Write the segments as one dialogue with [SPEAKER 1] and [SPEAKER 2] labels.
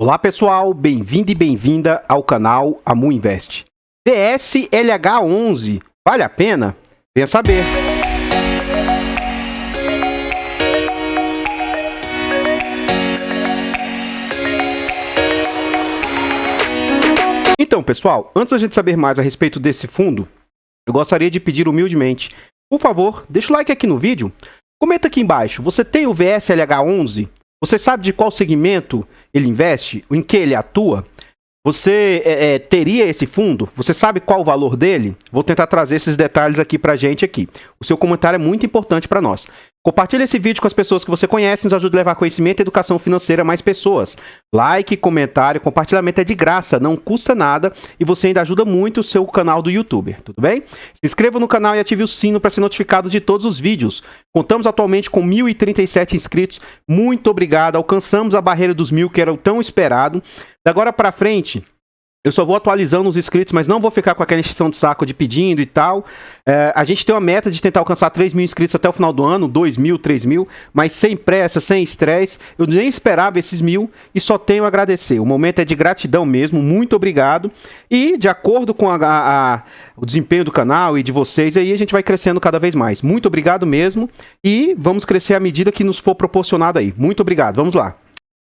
[SPEAKER 1] Olá pessoal, bem-vindo e bem-vinda ao canal Amu Invest. VSLH11, vale a pena? Venha saber. Então pessoal, antes da gente saber mais a respeito desse fundo, eu gostaria de pedir humildemente, por favor, deixa o like aqui no vídeo, comenta aqui embaixo, você tem o VSLH11? Você sabe de qual segmento ele investe? Em que ele atua? Você teria esse fundo? Você sabe qual o valor dele? Vou tentar trazer esses detalhes aqui pra gente aqui. O seu comentário é muito importante para nós. Compartilhe esse vídeo com as pessoas que você conhece, nos ajude a levar conhecimento e educação financeira a mais pessoas. Like, comentário, compartilhamento é de graça, não custa nada e você ainda ajuda muito o seu canal do YouTube, tudo bem? Se inscreva no canal e ative o sino para ser notificado de todos os vídeos. Contamos atualmente com 1.037 inscritos, muito obrigado, alcançamos a barreira dos 1.000 que era o tão esperado. Da agora para frente, eu só vou atualizando os inscritos, mas não vou ficar com aquela encheção de saco de pedindo e tal. A gente tem uma meta de tentar alcançar 3.000 inscritos até o final do ano, 2.000, 3.000, mas sem pressa, sem estresse. Eu nem esperava esses 1.000 e só tenho a agradecer. O momento é de gratidão mesmo, muito obrigado. E de acordo com o desempenho do canal e de vocês, aí a gente vai crescendo cada vez mais. Muito obrigado mesmo e vamos crescer à medida que nos for proporcionado aí. Muito obrigado, vamos lá.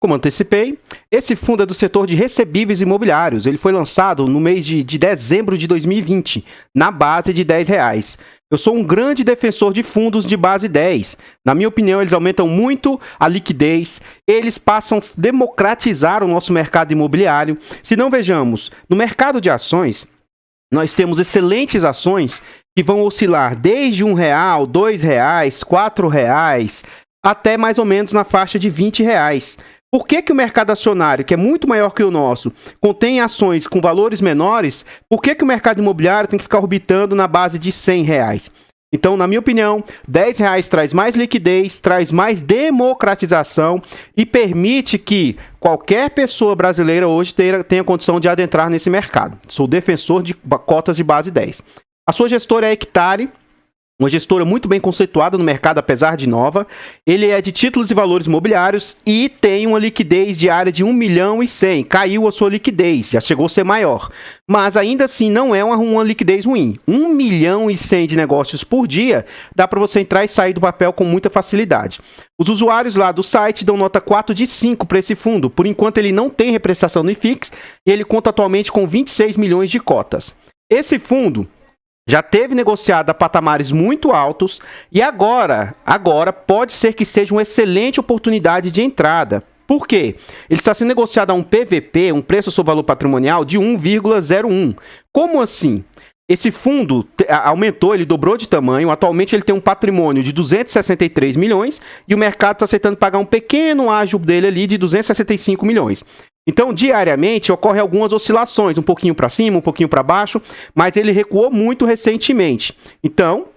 [SPEAKER 1] Como antecipei, esse fundo é do setor de recebíveis imobiliários. Ele foi lançado no mês de dezembro de 2020, na base de R$10. Eu sou um grande defensor de fundos de base 10. Na minha opinião, eles aumentam muito a liquidez, eles passam a democratizar o nosso mercado imobiliário. Se não vejamos, no mercado de ações, nós temos excelentes ações que vão oscilar desde R$1, R$2, R$4, até mais ou menos na faixa de R$20. Por que o mercado acionário, que é muito maior que o nosso, contém ações com valores menores? Por que o mercado imobiliário tem que ficar orbitando na base de R$100? Então, na minha opinião, R$10 traz mais liquidez, traz mais democratização e permite que qualquer pessoa brasileira hoje tenha condição de adentrar nesse mercado. Sou defensor de cotas de base 10. A sua gestora é Hectare, uma gestora muito bem conceituada no mercado, apesar de nova. Ele é de títulos e valores imobiliários e tem uma liquidez diária de 1.100.000. Caiu a sua liquidez, já chegou a ser maior. Mas ainda assim não é uma liquidez ruim. 1.100.000 de negócios por dia, dá para você entrar e sair do papel com muita facilidade. Os usuários lá do site dão nota 4 de 5 para esse fundo. Por enquanto ele não tem represtação no IFIX e ele conta atualmente com 26 milhões de cotas. Esse fundo já teve negociado a patamares muito altos e agora pode ser que seja uma excelente oportunidade de entrada. Por quê? Ele está sendo negociado a um PVP, um preço sobre valor patrimonial, de 1,01. Como assim? Esse fundo aumentou, ele dobrou de tamanho, atualmente ele tem um patrimônio de 263 milhões e o mercado está aceitando pagar um pequeno ágio dele ali de 265 milhões. Então, diariamente, ocorrem algumas oscilações, um pouquinho para cima, um pouquinho para baixo, mas ele recuou muito recentemente. Então,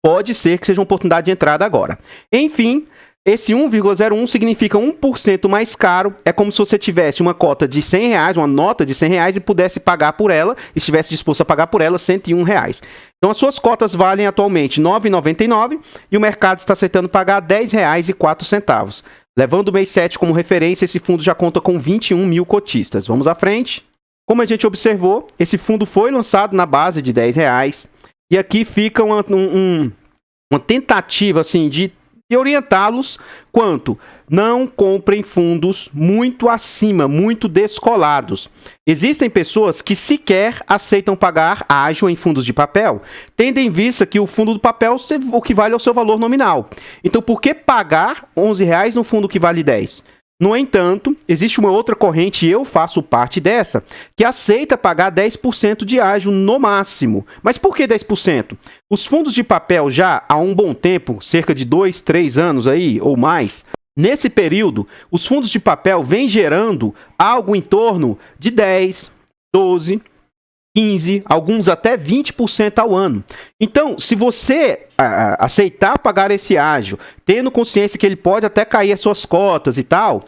[SPEAKER 1] pode ser que seja uma oportunidade de entrada agora. Enfim, esse 1,01 significa 1% mais caro. É como se você tivesse uma cota de R$100, uma nota de R$100 e pudesse pagar por ela, estivesse disposto a pagar por ela R$101. Então, as suas cotas valem atualmente R$ 9,99 e o mercado está aceitando pagar R$10,04. Levando o mês 7 como referência, esse fundo já conta com 21.000 cotistas. Vamos à frente. Como a gente observou, esse fundo foi lançado na base de R$10. E aqui fica uma tentativa assim, de orientá-los quanto não comprem fundos muito acima, muito descolados. Existem pessoas que sequer aceitam pagar ágio em fundos de papel, tendo em vista que o fundo do papel equivale ao seu valor nominal. Então, por que pagar R$11 no fundo que vale 10? No entanto, existe uma outra corrente, e eu faço parte dessa, que aceita pagar 10% de ágio no máximo. Mas por que 10%? Os fundos de papel já há um bom tempo, cerca de 2, 3 anos aí, ou mais, nesse período, os fundos de papel vêm gerando algo em torno de 10, 12, 15, alguns até 20% ao ano. Então, se você aceitar pagar esse ágio, tendo consciência que ele pode até cair as suas cotas e tal,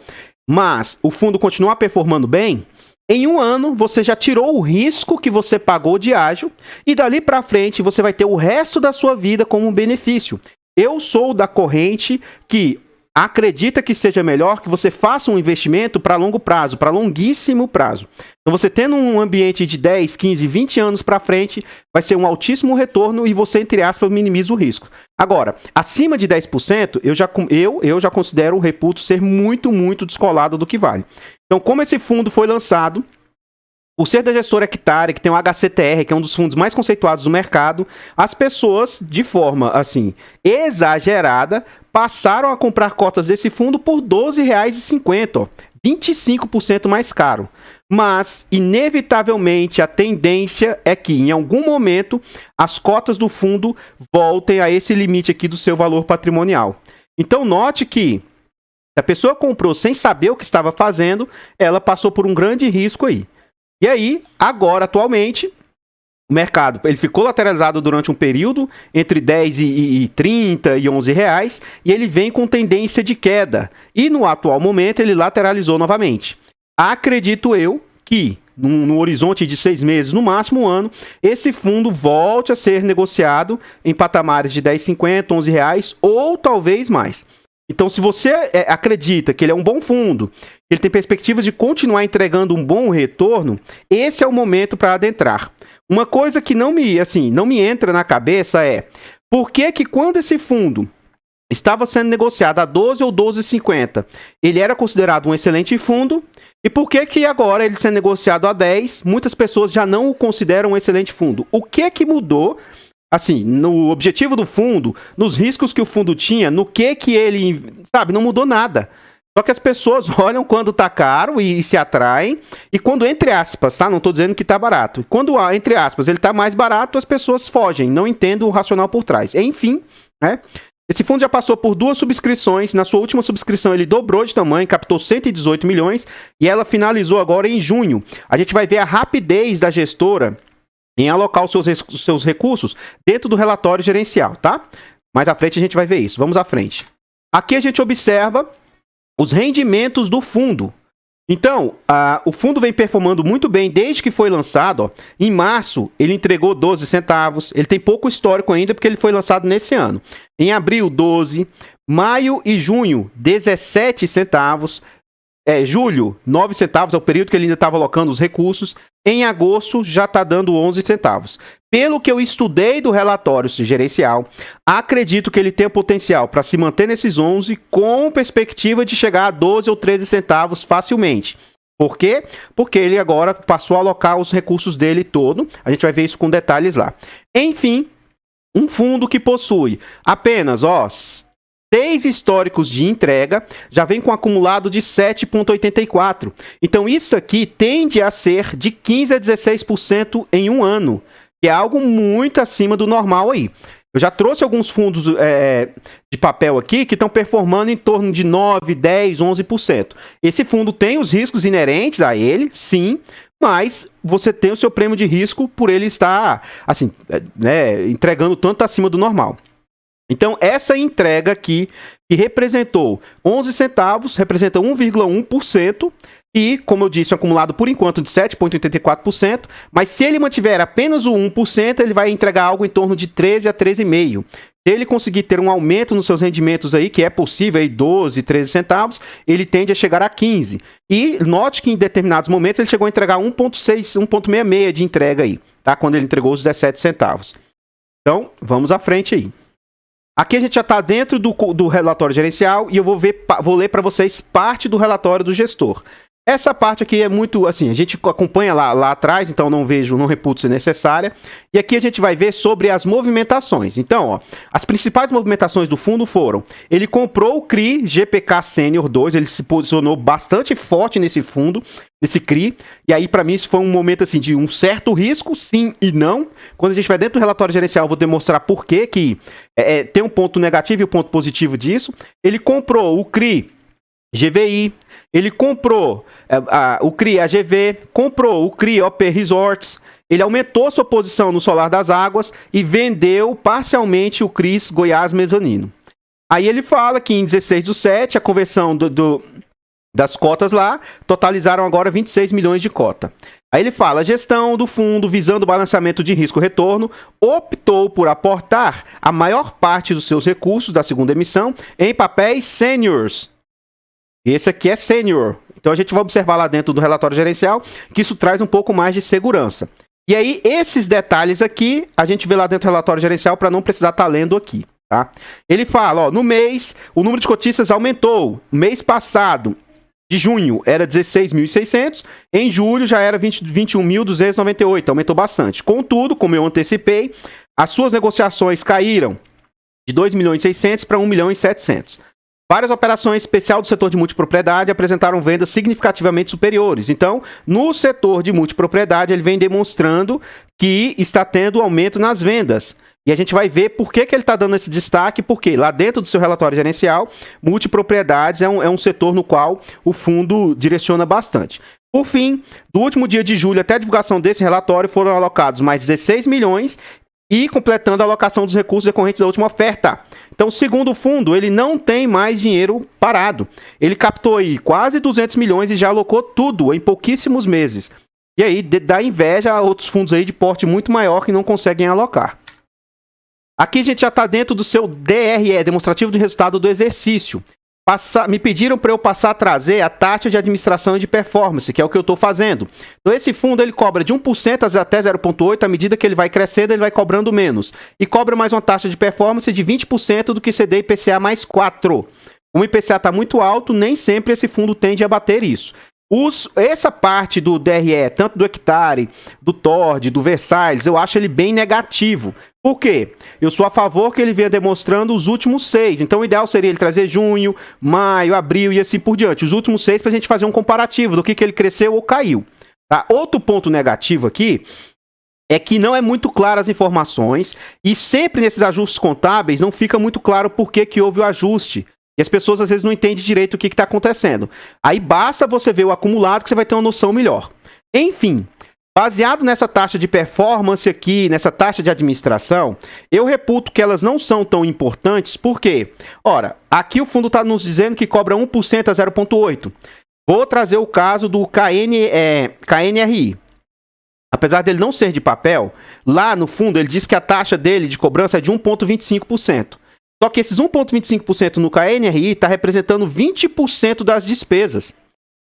[SPEAKER 1] mas o fundo continuar performando bem, em um ano você já tirou o risco que você pagou de ágio e dali para frente você vai ter o resto da sua vida como um benefício. Eu sou da corrente que acredita que seja melhor que você faça um investimento para longo prazo, para longuíssimo prazo. Então, você tendo um ambiente de 10, 15, 20 anos para frente, vai ser um altíssimo retorno e você, entre aspas, minimiza o risco. Agora, acima de 10%, eu já considero o reputo ser muito, muito descolado do que vale. Então, como esse fundo foi lançado, por ser da gestora Hectare, que tem o HCTR, que é um dos fundos mais conceituados do mercado, as pessoas, de forma, assim, exagerada, passaram a comprar cotas desse fundo por R$ 12,50, 25% mais caro. Mas, inevitavelmente, a tendência é que, em algum momento, as cotas do fundo voltem a esse limite aqui do seu valor patrimonial. Então, note que, se a pessoa comprou sem saber o que estava fazendo, ela passou por um grande risco aí. E aí, agora, atualmente, o mercado ele ficou lateralizado durante um período entre 10 e 30 e 11 reais, e ele vem com tendência de queda. E no atual momento ele lateralizou novamente. Acredito eu que no horizonte de 6 meses, no máximo um ano, esse fundo volte a ser negociado em patamares de 10,50, 11 reais ou talvez mais. Então, se você acredita que ele é um bom fundo, ele tem perspectivas de continuar entregando um bom retorno, esse é o momento para adentrar. Uma coisa que não me entra na cabeça é, por que quando esse fundo estava sendo negociado a 12 ou 12,50, ele era considerado um excelente fundo, e por que agora ele sendo negociado a 10, muitas pessoas já não o consideram um excelente fundo? O que mudou? Assim, no objetivo do fundo, nos riscos que o fundo tinha, no que ele, não mudou nada. Só que as pessoas olham quando tá caro e se atraem, e quando, entre aspas, tá? Não tô dizendo que tá barato. Quando, entre aspas, ele tá mais barato, as pessoas fogem, não entendem o racional por trás. Enfim, né? Esse fundo já passou por 2 subscrições. Na sua última subscrição ele dobrou de tamanho, captou 118 milhões, e ela finalizou agora em junho. A gente vai ver a rapidez da gestora em alocar os seus recursos dentro do relatório gerencial, tá? Mais à frente a gente vai ver isso. Vamos à frente. Aqui a gente observa os rendimentos do fundo. Então, o fundo vem performando muito bem desde que foi lançado. Ó. Em março, ele entregou 12 centavos. Ele tem pouco histórico ainda porque ele foi lançado nesse ano. Em abril, 12. Maio e junho, 17 centavos. Julho, 9 centavos, é o período que ele ainda estava alocando os recursos. Em agosto, já está dando 11 centavos. Pelo que eu estudei do relatório gerencial, acredito que ele tem potencial para se manter nesses 11 com perspectiva de chegar a 12 ou 13 centavos facilmente. Por quê? Porque ele agora passou a alocar os recursos dele todo. A gente vai ver isso com detalhes lá. Enfim, um fundo que possui apenas 6 históricos de entrega, já vem com um acumulado de 7,84. Então isso aqui tende a ser de 15% a 16% em um ano, que é algo muito acima do normal aí. Eu já trouxe alguns fundos de papel aqui que estão performando em torno de 9%, 10%, 11%. Esse fundo tem os riscos inerentes a ele, sim, mas você tem o seu prêmio de risco por ele estar entregando tanto acima do normal. Então, essa entrega aqui, que representou 11 centavos, representa 1,1%, e, como eu disse, um acumulado por enquanto de 7,84%, mas se ele mantiver apenas o 1%, ele vai entregar algo em torno de 13 a 13,5%. Se ele conseguir ter um aumento nos seus rendimentos aí, que é possível, aí 12, 13 centavos, ele tende a chegar a 15. E note que em determinados momentos ele chegou a entregar 1,6, 1,66 de entrega aí, tá? Quando ele entregou os 17 centavos. Então, vamos à frente aí. Aqui a gente já está dentro do relatório gerencial e eu vou ler para vocês parte do relatório do gestor. Essa parte aqui é muito, assim, a gente acompanha lá atrás, então não reputo ser necessária. E aqui a gente vai ver sobre as movimentações. Então, as principais movimentações do fundo foram: ele comprou o CRI GPK Sênior 2, ele se posicionou bastante forte nesse fundo, nesse CRI. E aí, para mim, isso foi um momento, assim, de um certo risco, sim e não. Quando a gente vai dentro do relatório gerencial, eu vou demonstrar por que tem um ponto negativo e um ponto positivo disso. Ele comprou o CRI GVI, ele comprou o CRI AGV, comprou o CRI OP Resorts, ele aumentou sua posição no Solar das Águas e vendeu parcialmente o CRIs Goiás Mezanino. Aí ele fala que em 16/7, a conversão das cotas lá totalizaram agora 26 milhões de cota. Aí ele fala, a gestão do fundo, visando o balanceamento de risco-retorno, optou por aportar a maior parte dos seus recursos da segunda emissão em papéis seniors. Esse aqui é sênior. Então a gente vai observar lá dentro do relatório gerencial que isso traz um pouco mais de segurança. E aí, esses detalhes aqui, a gente vê lá dentro do relatório gerencial para não precisar estar lendo aqui. Tá? Ele fala, ó, no mês, o número de cotistas aumentou. Mês passado, de junho, era 16.600. Em julho, já era 21.298. Aumentou bastante. Contudo, como eu antecipei, as suas negociações caíram de 2.600.000 para 1.700.000. Várias operações especiais do setor de multipropriedade apresentaram vendas significativamente superiores. Então, no setor de multipropriedade, ele vem demonstrando que está tendo aumento nas vendas. E a gente vai ver por que ele está dando esse destaque, porque lá dentro do seu relatório gerencial, multipropriedades é um setor no qual o fundo direciona bastante. Por fim, do último dia de julho até a divulgação desse relatório, foram alocados mais 16 milhões e completando a alocação dos recursos decorrentes da última oferta. Então, segundo o fundo, ele não tem mais dinheiro parado. Ele captou aí quase 200 milhões e já alocou tudo em pouquíssimos meses. E aí dá inveja a outros fundos aí de porte muito maior que não conseguem alocar. Aqui a gente já está dentro do seu DRE, demonstrativo de resultado do exercício. Me pediram para eu passar a trazer a taxa de administração e de performance, que é o que eu estou fazendo. Então esse fundo ele cobra de 1% até 0,8%, à medida que ele vai crescendo, ele vai cobrando menos. E cobra mais uma taxa de performance de 20% do que CD IPCA mais 4%. O IPCA está muito alto, nem sempre esse fundo tende a bater isso. Essa parte do DRE, tanto do hectare, do TORD, do Versailles, eu acho ele bem negativo. Por quê? Eu sou a favor que ele venha demonstrando os últimos 6. Então, o ideal seria ele trazer junho, maio, abril e assim por diante. Os últimos 6 para a gente fazer um comparativo do que ele cresceu ou caiu. Tá? Outro ponto negativo aqui é que não é muito claro as informações e sempre nesses ajustes contábeis não fica muito claro por que houve o ajuste. E as pessoas às vezes não entendem direito o que está acontecendo. Aí basta você ver o acumulado que você vai ter uma noção melhor. Enfim, baseado nessa taxa de performance aqui, nessa taxa de administração, eu reputo que elas não são tão importantes. Por quê? Ora, aqui o fundo está nos dizendo que cobra 1% a 0,8%. Vou trazer o caso do KNRI. Apesar dele não ser de papel, lá no fundo ele diz que a taxa dele de cobrança é de 1,25%. Só que esses 1,25% no KNRI está representando 20% das despesas.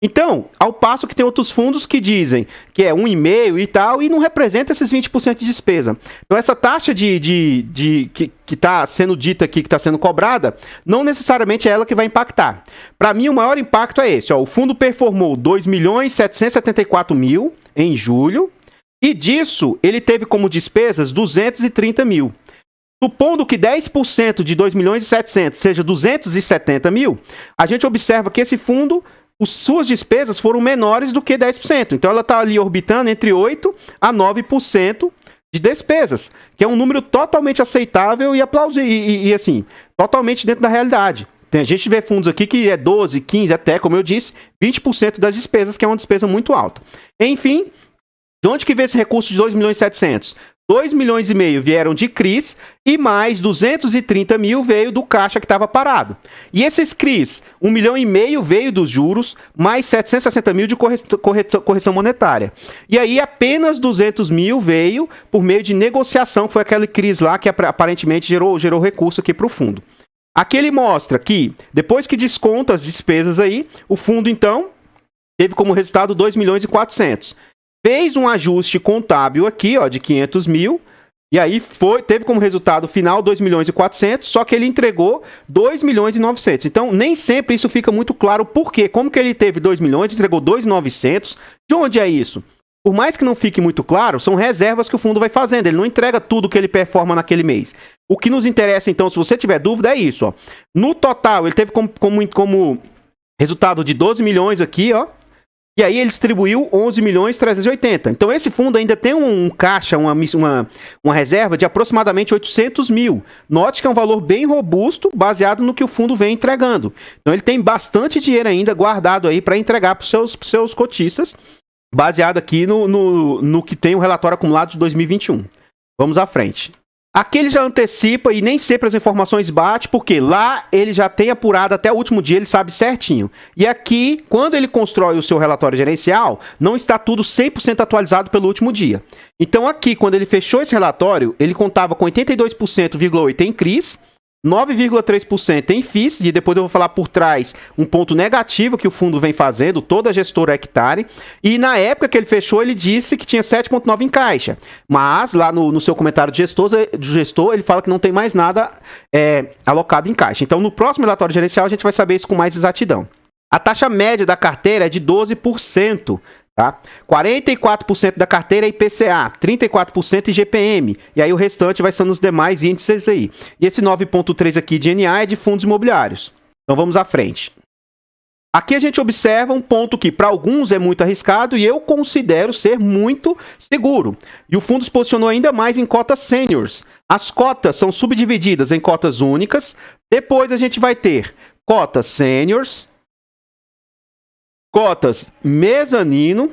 [SPEAKER 1] Então, ao passo que tem outros fundos que dizem que é 1,5% e tal, e não representa esses 20% de despesa. Então, essa taxa que está sendo dita aqui, que está sendo cobrada, não necessariamente é ela que vai impactar. Para mim, o maior impacto é esse. Ó, o fundo performou 2.774.000 em julho, e disso ele teve como despesas 230 mil. Supondo que 10% de 2.700.000 seja 270 mil, a gente observa que esse fundo, suas despesas foram menores do que 10%. Então, ela está ali orbitando entre 8% a 9% de despesas, que é um número totalmente aceitável e aplausível, e assim, totalmente dentro da realidade. A gente vê fundos aqui que é 12%, 15%, até, como eu disse, 20% das despesas, que é uma despesa muito alta. Enfim, de onde que vem esse recurso de 2.700.000? 2,5 milhões vieram de CRIs e mais 230 mil veio do caixa que estava parado. E esses CRIs, 1,5 milhão veio dos juros, mais 760 mil de correção monetária. E aí apenas 200 mil veio por meio de negociação, que foi aquele CRIs lá que aparentemente gerou recurso aqui para o fundo. Aqui ele mostra que, depois que desconta as despesas aí, o fundo então teve como resultado 2.400.000. Fez um ajuste contábil aqui, ó, de 500 mil, e aí teve como resultado final 2.400.000, só que ele entregou 2.900.000. Então, nem sempre isso fica muito claro por quê. Como que ele teve 2 milhões e entregou 2.900? De onde é isso? Por mais que não fique muito claro, são reservas que o fundo vai fazendo. Ele não entrega tudo que ele performa naquele mês. O que nos interessa, então, se você tiver dúvida, é isso, ó. No total, ele teve como resultado de 12 milhões aqui, ó. E aí ele distribuiu 11.380.000. Então esse fundo ainda tem um caixa, uma reserva de aproximadamente 800 mil. Note que é um valor bem robusto, baseado no que o fundo vem entregando. Então ele tem bastante dinheiro ainda guardado aí para entregar para os seus cotistas, baseado aqui no que tem o relatório acumulado de 2021. Vamos à frente. Aqui ele já antecipa e nem sempre as informações batem, porque lá ele já tem apurado até o último dia, ele sabe certinho. E aqui, quando ele constrói o seu relatório gerencial, não está tudo 100% atualizado pelo último dia. Então aqui, quando ele fechou esse relatório, ele contava com 82,8% em CRIs, 9,3% em FIIs, e depois eu vou falar por trás um ponto negativo que o fundo vem fazendo, toda a gestora hectare, e na época que ele fechou, ele disse que tinha 7,9% em caixa, mas lá no seu comentário de gestor, ele fala que não tem mais nada alocado em caixa. Então no próximo relatório gerencial a gente vai saber isso com mais exatidão. A taxa média da carteira é de 12%. Tá? 44% da carteira é IPCA, 34% IGPM, e aí o restante vai ser nos demais índices aí. E esse 9,3% aqui de NA é de fundos imobiliários. Então vamos à frente. Aqui a gente observa um ponto que para alguns é muito arriscado e eu considero ser muito seguro. E o fundo se posicionou ainda mais em cotas seniors. As cotas são subdivididas em cotas únicas, depois a gente vai ter cotas seniors, cotas mezanino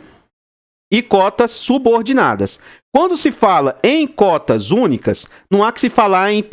[SPEAKER 1] e cotas subordinadas. Quando se fala em cotas únicas, não há que se falar em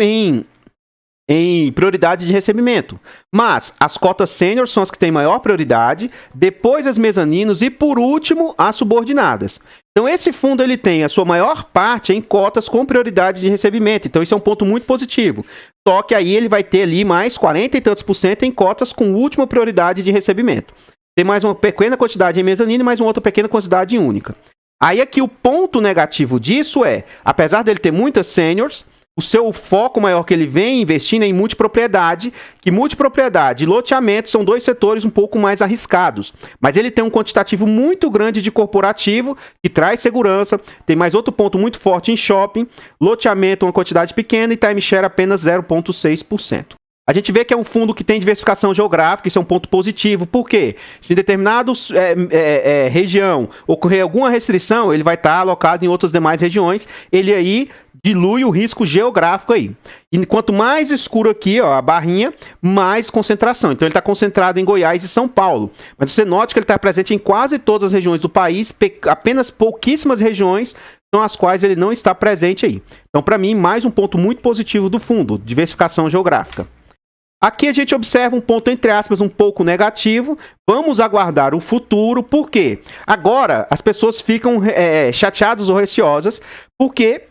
[SPEAKER 1] prioridade de recebimento. Mas as cotas sênior são as que têm maior prioridade, depois as mezaninos e, por último, as subordinadas. Então, esse fundo ele tem a sua maior parte em cotas com prioridade de recebimento. Então, isso é um ponto muito positivo. Só que aí ele vai ter ali mais 40 e tantos % em cotas com última prioridade de recebimento. Tem mais uma pequena quantidade em mezanino e mais uma outra pequena quantidade em única. Aí aqui o ponto negativo disso é, apesar dele ter muitas seniors, o seu foco maior que ele vem investindo é em multipropriedade, que multipropriedade e loteamento são dois setores um pouco mais arriscados. Mas ele tem um quantitativo muito grande de corporativo, que traz segurança. Tem mais outro ponto muito forte em shopping, loteamento uma quantidade pequena e timeshare apenas 0,6%. A gente vê que é um fundo que tem diversificação geográfica, isso é um ponto positivo. Por quê? Se em determinada região ocorrer alguma restrição, ele vai estar alocado em outras demais regiões. Ele aí dilui o risco geográfico aí. E quanto mais escuro aqui, ó, a barrinha, mais concentração. Então ele está concentrado em Goiás e São Paulo. Mas você note que ele está presente em quase todas as regiões do país, apenas pouquíssimas regiões são as quais ele não está presente aí. Então, para mim, mais um ponto muito positivo do fundo, diversificação geográfica. Aqui a gente observa um ponto, entre aspas, um pouco negativo. Vamos aguardar o futuro, porque agora as pessoas ficam chateadas ou receosas, porque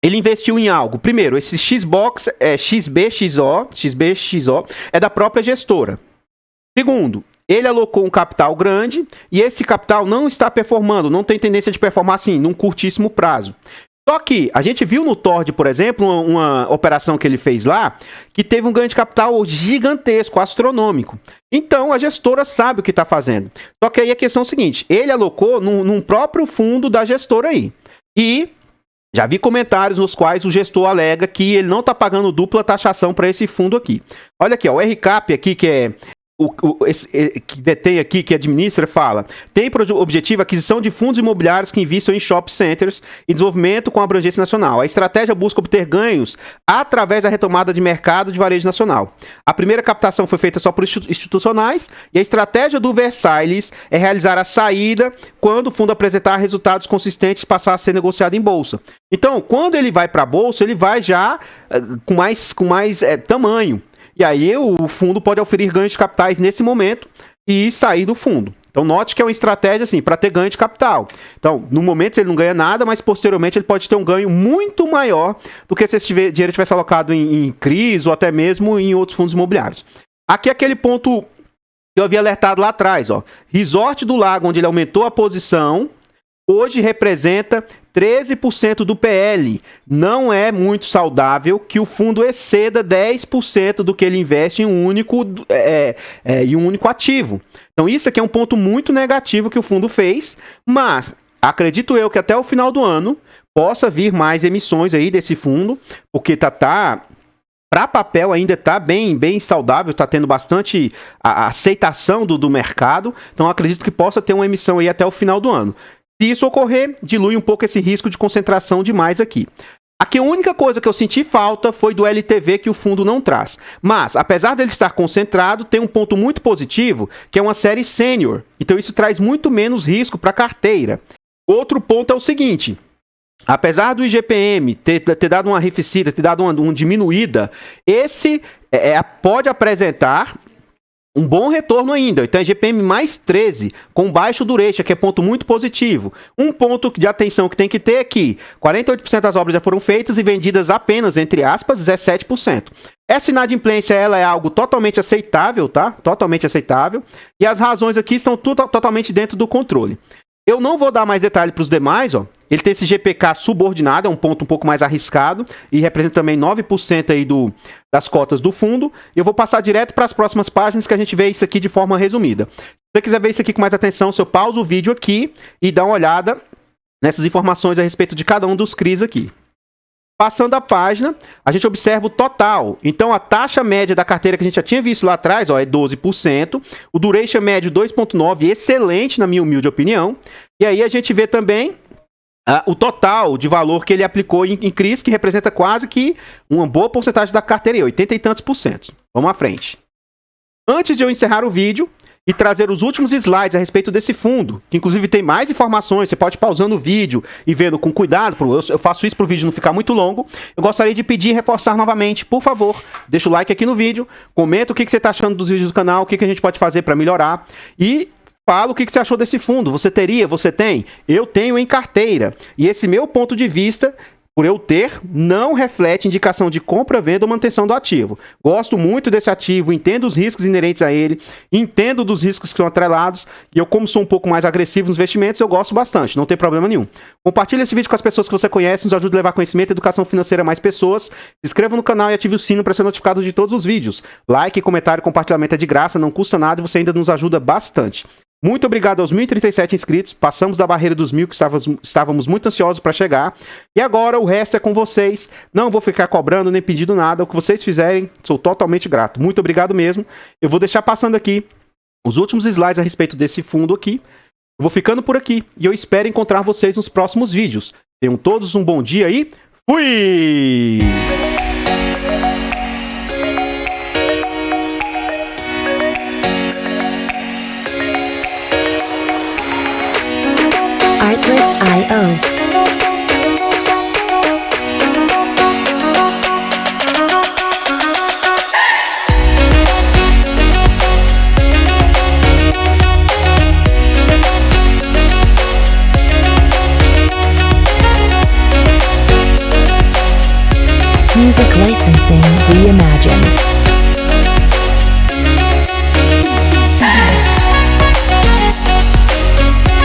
[SPEAKER 1] ele investiu em algo. Primeiro, esse Xbox XBXO é da própria gestora. Segundo, ele alocou um capital grande e esse capital não está performando, não tem tendência de performar assim, num curtíssimo prazo. Só que a gente viu no Tord, por exemplo, uma operação que ele fez lá, que teve um ganho de capital gigantesco, astronômico. Então, a gestora sabe o que está fazendo. Só que aí a questão é a seguinte, ele alocou num próprio fundo da gestora aí. E já vi comentários nos quais o gestor alega que ele não está pagando dupla taxação para esse fundo aqui. Olha aqui, ó, o RCAP aqui, que é que detém aqui, que administra, fala: tem por objetivo a aquisição de fundos imobiliários que investam em shopping centers e desenvolvimento com abrangência nacional. A estratégia busca obter ganhos através da retomada de mercado de varejo nacional. A primeira captação foi feita só por institucionais e a estratégia do Versailles é realizar a saída quando o fundo apresentar resultados consistentes e passar a ser negociado em bolsa. Então, quando ele vai para a bolsa, ele vai já com mais tamanho. E aí o fundo pode oferir ganhos de capitais nesse momento e sair do fundo. Então note que é uma estratégia assim, para ter ganho de capital. Então, no momento ele não ganha nada, mas posteriormente ele pode ter um ganho muito maior do que se esse dinheiro tivesse alocado em CRIs ou até mesmo em outros fundos imobiliários. Aqui é aquele ponto que eu havia alertado lá atrás, ó. Resort do Lago, onde ele aumentou a posição, hoje representa 13% do PL. Não é muito saudável que o fundo exceda 10% do que ele investe em um único ativo. Então isso aqui é um ponto muito negativo que o fundo fez, mas acredito eu que até o final do ano possa vir mais emissões aí desse fundo, porque para papel ainda está bem saudável, está tendo bastante aceitação do mercado, então acredito que possa ter uma emissão aí até o final do ano. Se isso ocorrer, dilui um pouco esse risco de concentração demais aqui. Aqui a única coisa que eu senti falta foi do LTV que o fundo não traz. Mas, apesar dele estar concentrado, tem um ponto muito positivo, que é uma série sênior. Então isso traz muito menos risco para a carteira. Outro ponto é o seguinte: apesar do IGPM ter dado uma arrefecida, ter dado uma diminuída, esse pode apresentar um bom retorno ainda. Então, IGPM mais 13, com baixo duration, que é ponto muito positivo. Um ponto de atenção que tem que ter é que 48% das obras já foram feitas e vendidas apenas, entre aspas, 17%. Essa inadimplência, ela é algo totalmente aceitável, tá? Totalmente aceitável. E as razões aqui estão totalmente dentro do controle. Eu não vou dar mais detalhe para os demais, ó. Ele tem esse GPK subordinado, é um ponto um pouco mais arriscado e representa também 9% aí das cotas do fundo. Eu vou passar direto para as próximas páginas que a gente vê isso aqui de forma resumida. Se você quiser ver isso aqui com mais atenção, eu pauso o vídeo aqui e dá uma olhada nessas informações a respeito de cada um dos CRIs aqui. Passando a página, a gente observa o total. Então, a taxa média da carteira que a gente já tinha visto lá atrás, ó, é 12%. O duration médio 2,9%, excelente na minha humilde opinião. E aí a gente vê também o total de valor que ele aplicou em CRIs, que representa quase que uma boa porcentagem da carteira, 80 e tantos por cento. Vamos à frente. Antes de eu encerrar o vídeo e trazer os últimos slides a respeito desse fundo, que inclusive tem mais informações, você pode ir pausando o vídeo e vendo com cuidado, eu faço isso para o vídeo não ficar muito longo. Eu gostaria de pedir e reforçar novamente, por favor, deixa o like aqui no vídeo, comenta o que você está achando dos vídeos do canal, o que a gente pode fazer para melhorar e fala o que você achou desse fundo. Você teria? Você tem? Eu tenho em carteira. E esse meu ponto de vista, por eu ter, não reflete indicação de compra, venda ou manutenção do ativo. Gosto muito desse ativo, entendo os riscos inerentes a ele, entendo dos riscos que são atrelados, e eu, como sou um pouco mais agressivo nos investimentos, eu gosto bastante, não tem problema nenhum. Compartilhe esse vídeo com as pessoas que você conhece, nos ajuda a levar conhecimento e educação financeira a mais pessoas. Se inscreva no canal e ative o sino para ser notificado de todos os vídeos. Like, comentário e compartilhamento é de graça, não custa nada e você ainda nos ajuda bastante. Muito obrigado aos 1.037 inscritos, passamos da barreira dos 1.000 que estávamos muito ansiosos para chegar. E agora o resto é com vocês, não vou ficar cobrando nem pedindo nada, o que vocês fizerem, sou totalmente grato. Muito obrigado mesmo. Eu vou deixar passando aqui os últimos slides a respeito desse fundo aqui. Eu vou ficando por aqui e eu espero encontrar vocês nos próximos vídeos. Tenham todos um bom dia e fui!
[SPEAKER 2] Artlist.io. Music licensing reimagined.